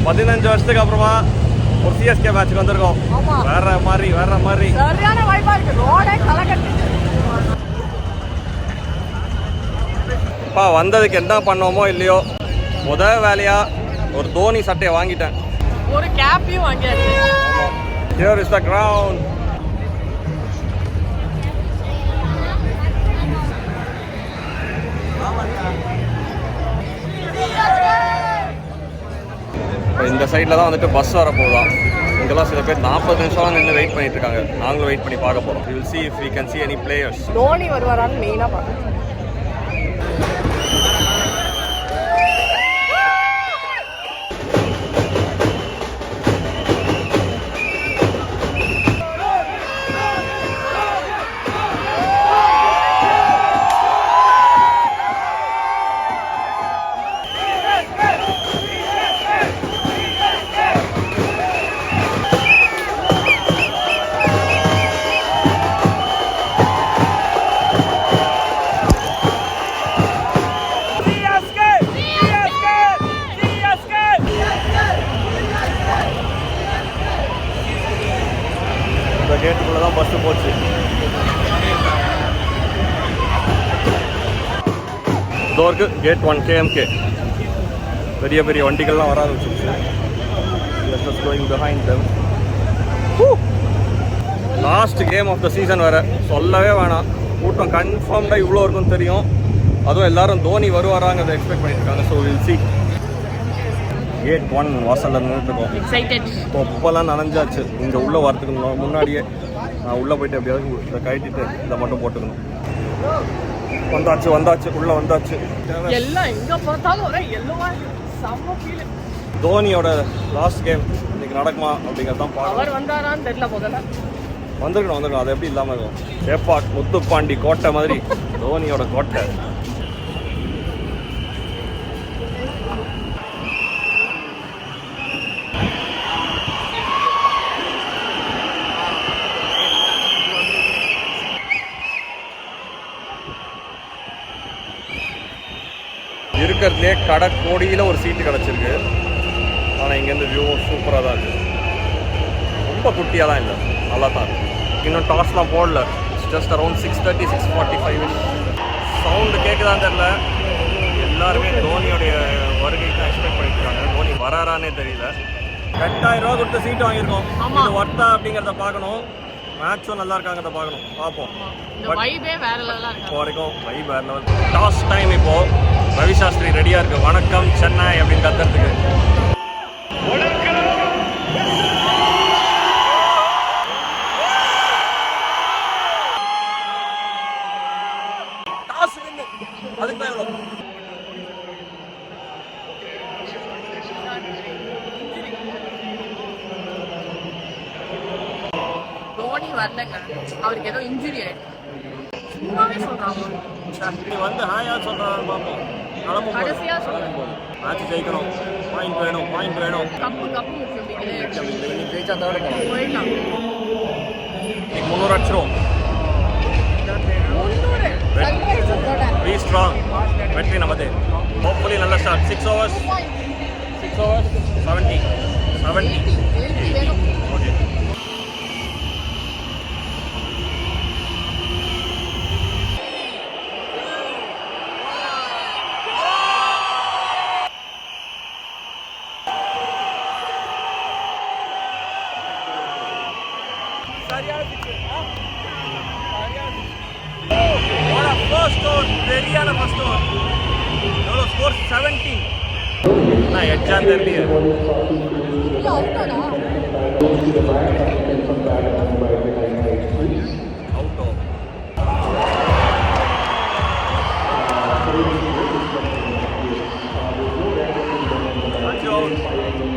15 வருஷத்துக்கு அப்புறமா ஒரு சிஎஸ்கே மேட்ச்சுக்கு வந்திருக்கோம். வேற மாதிரி சரியான வைபா இருக்கு. ரோடே கலகட்டு. வந்ததுக்கு என்ன பண்ணோமோ இல்லையோ முதல் வேலையா ஒரு தோனி சட்டையை வாங்கிட்டேன். ஒரு கேப்பையும் வாங்கியாச்சு. Here is the ground. இந்த சைடில் தான் வந்துட்டு பஸ் வர போகுதான். இங்கெல்லாம் சில பேர் 40 நிமிஷம் நின்று வெயிட் பண்ணிட்டு இருக்காங்க. நாங்களும் வெயிட் பண்ணி பார்க்க போகிறோம். We will see if we can see any players. Dhoni வருவாரான்னு மெயினாக பார்க்கணும். கேட்டுக்குள்ள தான் பஸ்ஸு போச்சு. இதோருக்கு கேட் 1 KMK. பெரிய பெரிய வண்டிகள்லாம் வர ஆரம்பிச்சிருச்சு. Last game of the season வேறு சொல்லவே வேணாம். கூட்டம் கன்ஃபார்ம்டாக இவ்வளோ இருக்குன்னு தெரியும். அதுவும் எல்லாரும் தோனி வருவாராங்கிறத எக்ஸ்பெக்ட் பண்ணிட்டு இருக்காங்க. So will see. கேட் 1 வாசலில் நின்றுட்டுருக்கோம். தொப்பெல்லாம் நனைஞ்சாச்சு. இங்கே உள்ளே வரத்துக்கு முன்னாடியே நான் உள்ளே போயிட்டு எப்படியாவது இதை கட்டிட்டு இதை மட்டும் போட்டுக்கணும். வந்தாச்சு உள்ளே வந்தாச்சு. எல்லாம் எங்கே பார்த்தாலும் ஒரே எல்லோவா செம்ம ஃபீல். தோனியோட லாஸ்ட் கேம் இன்னைக்கு நடக்குமா அப்படிங்கிறதான் பார்க்கணும். அவர் வந்தாரான்னு தெரியல. முதல்ல வந்துருக்கணும். அது எப்படி இல்லாமல் இருக்கும்? ஏப்பா முத்துப்பாண்டி கோட்டை மாதிரி தோனியோட கோட்டை. இருக்கிறதுலே கடற்கோடியில் ஒரு சீட்டு கிடச்சிருக்கு. ஆனால் இங்கேருந்து வியூவும் சூப்பராக தான் இருக்குது. ரொம்ப குட்டியாலாம் இல்லை, நல்லா தான் இருக்குது. இன்னும் டாஸ்லாம் போடல. It's just around 6:30 6:45. சவுண்டு கேட்குதான்னு தெரில. எல்லாருமே தோனியோடைய வருகை தான் எக்ஸ்பெக்ட் பண்ணிட்டுருக்காங்க. தோனி வராரானே தெரியல. 8000 ரூபா கொடுத்து சீட்டு வாங்கியிருக்கோம். இது ஒர்த்தா அப்படிங்கிறத பார்க்கணும். மேட்சும் நல்லா இருக்காங்கிறத பார்க்கணும். பார்ப்போம். இப்போ வரைக்கும் வைப் வேறு லெவல். டாஸ் டைம் இப்போது. ரவி சாஸ்திரி ரெடியாக இருக்குது. வணக்கம் சென்னை அப்படின்னு கத்துறதுக்கு. டாஸ் அதுக்கு தான் எவ்வளோ? தோனி வரலங்க. அவருக்கு ஏதோ இன்ஜுரி ஆயிடுச்சு. சும்மாவே சொல்றாங்க. நீ வந்து ஹாயா சொல்றான்னு பார்ப்போம். கடைசியா சொல்றேன். மேட்ச் ஜெயிக்கணும். பாயிண்ட் வேணும். கப்பு முக்கியம். நீ ஜெயிச்சா தவிர போயிடலாம். 300 அடிச்சிரும். Be strong. வெற்றி நமது. Hopefully நல்ல ஸ்டார்ட். 6 overs 70. ஓகே. சரியான ஃபர்ஸ்ட் ஓவர். எவ்வளோ ஸ்கோர்? 17. நான் எட்ஜான் தெரியலையே. அவுட்டோ.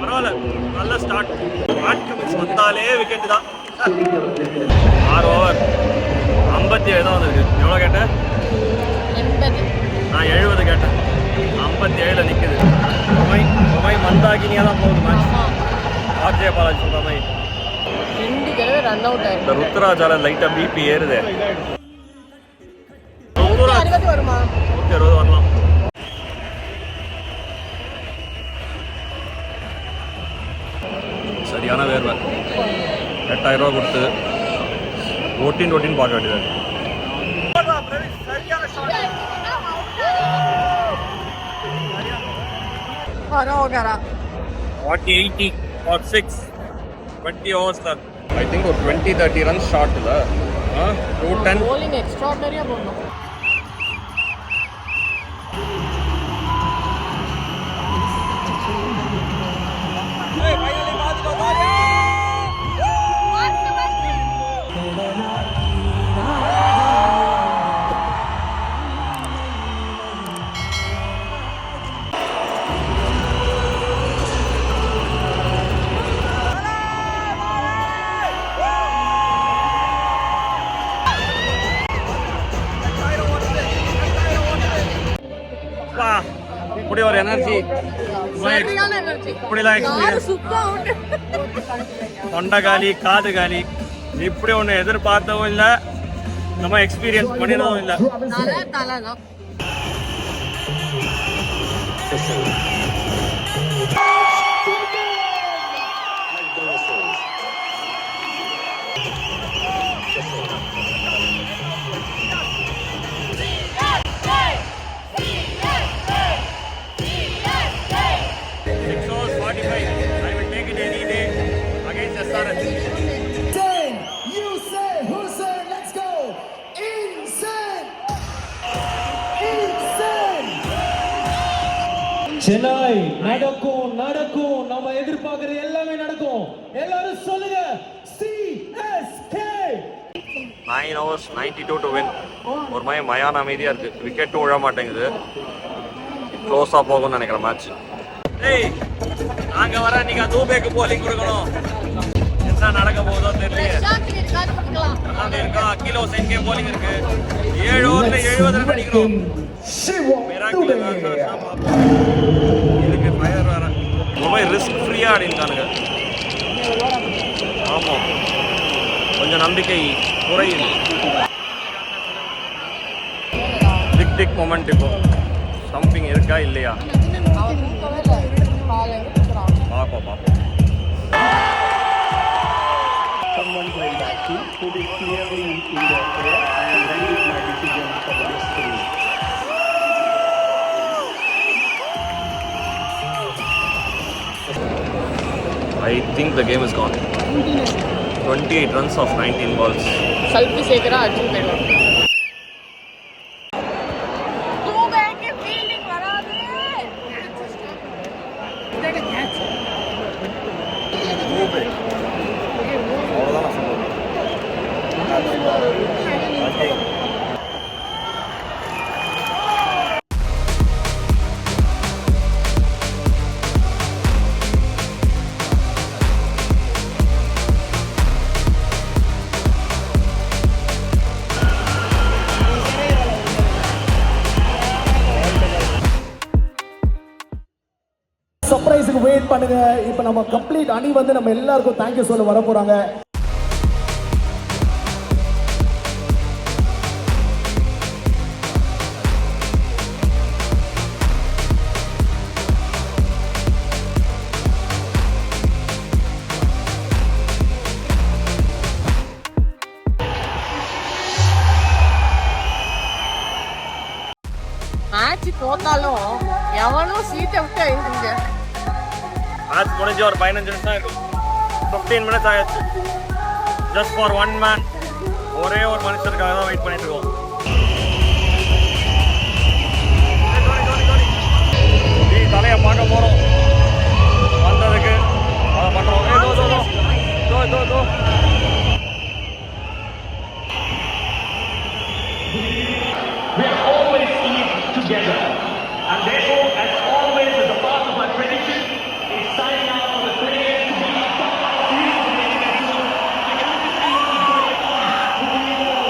பரவாயில்ல, நல்ல ஸ்டார்ட். வந்தாலே விக்கெட்டு தான். 6 ஓவர் 57 தான் வந்துருக்கு. எவ்வளோ கேட்டேன்? 80. நான் 70 கேட்டேன். 57 நிற்குது. உமை மந்தாகினியாக தான் போகுது மேட்ச். ஆர்ஜே பாலாஜி சொல்கிற மாதிரி 2 தடவை ரன் அவுட் ஆயிருக்கு. இந்த ருத்ராஜால லைட்டாக பிபி ஏறுது. 160 வருமா? 160 வரலாம். சரியான வேர்வை. 8000 ரூபா கொடுத்து ஓட்டின்னு பார்க்க வேண்டியது. What 80 or 6 20 hours தான். I think ஒரு 20-30 runs short இல்ல. 210 bowling extraordinary போடணும். இப்படி ஒரு எனர்ஜி, சரியான எனர்ஜி. இப்படிலாம் எக்ஸ்பீரியன்ஸ். தொண்டை காலி, காது காலி, இப்படி ஒன்று எதிர்பார்த்தவும் இல்லை, நம்ம எக்ஸ்பீரியன்ஸ் பண்ணிடவும் இல்லை. தலை தான். சென்னை நடக்கும் நடக்கும், நம்ம எதிர்பார்க்கிற எல்லாமே நடக்கும். எல்லாரும் சொல்லுங்க CSK. 9 hours 92 to win. ஒரு மாதிரி மயான அமைதியா இருக்கு. விக்கெட்டும் விழ மாட்டேங்குது. க்ளோஸா போகும்னு நினைக்கிறேன் மேட்ச். ஏய், நாங்க வர நீங்க தூபேக்கு போலிங் கொடுக்கணும். என்ன நடக்க போகுதோ தெரியல. அதான் இருக்கா, கிலோ சென்கே போலிங் இருக்கு. 7 ஓவர்ல 70 ரன் அடிக்கிறோம். இதுக்கு ஃபயர் வேற. ரொம்ப ரிஸ்க் ஃப்ரீயா ஆடிட்டானுங்க. ஆமா, கொஞ்சம் நம்பிக்கை குறையுது. டிக் மொமெண்ட் இப்போ சம்திங் இருக்கா இல்லையா பார்ப்போம். Someone playing back to be clearly in their prayer and ready with my decision for the next 3 weeks. I think the game is gone. 28 runs of 19 balls. ಸ್ವಲ್ಪ ಸೇಕರ ಅರ್ಜುನ್ ಬೇಡ ತೂಬೇಕೆ ಫೀಲ್ಡಿಂಗ್ ವರಾದೆ ಇದಕ್ಕೆ catch Dube அவ்வளோதான் நான் சொல்லுவேன். சர்ப்ரைஸுக்கு வெயிட் பண்ணுங்க. இப்போ நம்ம கம்ப்ளீட் அணி வந்து நம்ம எல்லாருக்கும் தேங்க்யூ சொல்ல வர போறாங்க. மேட்ச் தோத்தாலும் எவனும் சீட்டை விட்டு எழுதுங்க. மேட்ச் முடிஞ்சு ஒரு 15 நிமிஷம் ஆயிடும். 15 minutes ஆயிடுச்சு. ஜஸ்ட் ஃபார் ஒன் மேன், ஒரே ஒரு மனுஷருக்காக தான் வெயிட் பண்ணிட்டு இருக்கோம். தலையை பார்க்க போறோம். வந்ததுக்கு அதை பண்றோம். தோ We have always lived together, and therefore, as always, as a part of our tradition, is signing out on the players to be top of the field to make it sure the country is going on to win all.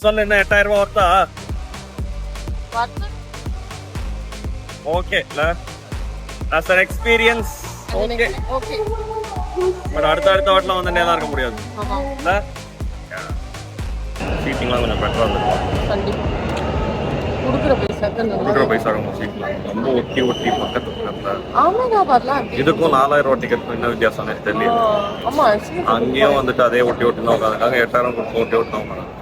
சொல்ல என்ன 8000 ரூபா வருதா? பார்த்து okay இல்ல, as an experience okay. Okay but அடுத்த வாட்டிலாம் வந்து நேரம் இருக்க முடியாது ஆமா இல்லை சீட்டிங்லாம் கொஞ்சம் பெட்டராக இருந்திருக்கும் கண்டிப்பா கொடுக்குற பைசாக்கு கொடுக்குற பைசா ரொம்ப சீட்லாம் ரொம்ப ஒட்டி பக்கத்து பக்கத்தில் அகமதாபாத்லாம் இதுக்கும் 4000 டிக்கெட் என்ன வித்தியாசம் எனக்கு தெரியல ஆமா அங்கேயும் வந்துட்டு அதே ஒட்டி தான் உட்காந்துருக்காங்க 8000 கொடுத்து ஒட்டி தான் உட்காந்து